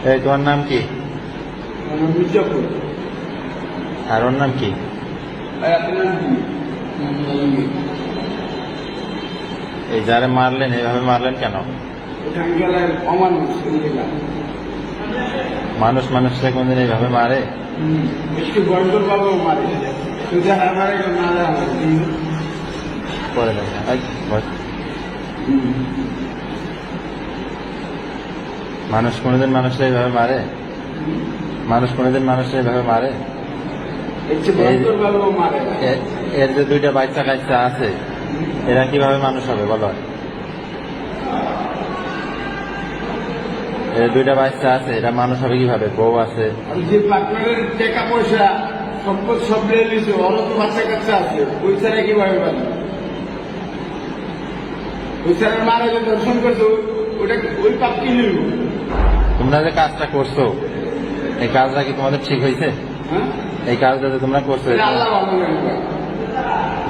এই তোমার নাম কি? মির্জাপুর। আর ওর নাম কি? আপনার নাম কি? এই যারে মারলেন এইভাবে মারলেন কেন? টাঙ্গাইলের অমানুষ এগুলা। মানুষ মানুষকে কোনদিন এইভাবে মারে? একটু গন্ডগোল বাবু মারে, তুই আমার না করে দেন মানুষ কোনদিন মানুষরা এইভাবে মারে? মানুষ কোনদিন মানুষরা এইভাবে মারে? এর যে দুইটা বাচ্চা কাচ্চা আছে এরা কিভাবে মানুষ হবে বলো? এর দুইটা বাচ্চা আছে এরা মানুষ হবে কিভাবে? বউ আছে, যে পার্টনারের টাকা পয়সা সম্পদ সব নিয়ে নিয়েছে, ওরও তো বাচ্চা কাচ্চা আছে, ওই ছাড়া কিভাবে পাবে? ওই ছাড়া মারা যে দর্শন করতো ওটা ওই পাপ কি নিল? তোমরা যে কাজটা করছো এই কাজটা কি তোমাদের ঠিক হয়েছে? হ্যাঁ, এই কাজটা যে তোমরা করছো আল্লাহ ভালো জানে।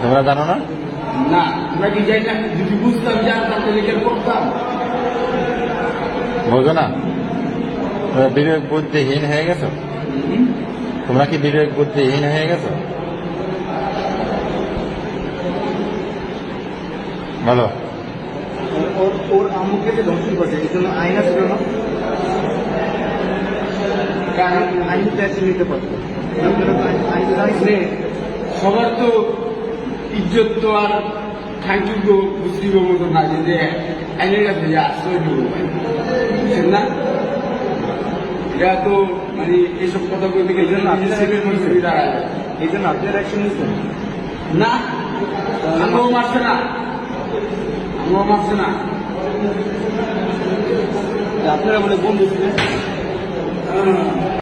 তোমরা জানো না? না, আমরা কি যাই না? যদি বুঝতাম, জানতাম তাহলে কেন করতাম? বোঝো না? তোমরা বিবেক বুদ্ধিহীন হয়ে গেছো। তোমরা কি বিবেক বুদ্ধিহীন হয়ে গেছো? বলো। ওর আম্মুকে যে দর্শন করছে এই জন্য আইনা ছিল না, আইন ট্যাক্স নিতে পারতো। সবার তো ইজ্জত তো আর ঠাকুর বুঝিব মতো না যে আইনের কাছে আশ্রয় দিব না। এটা তো মানে এইসব কথা বলতে গেলে এই জন্য আপনার অ্যাকশন নিচ্ছেন না। আমিও মারছে না, আমিও মারছে না, আপনারা বলে বন্ধু ছিলেন।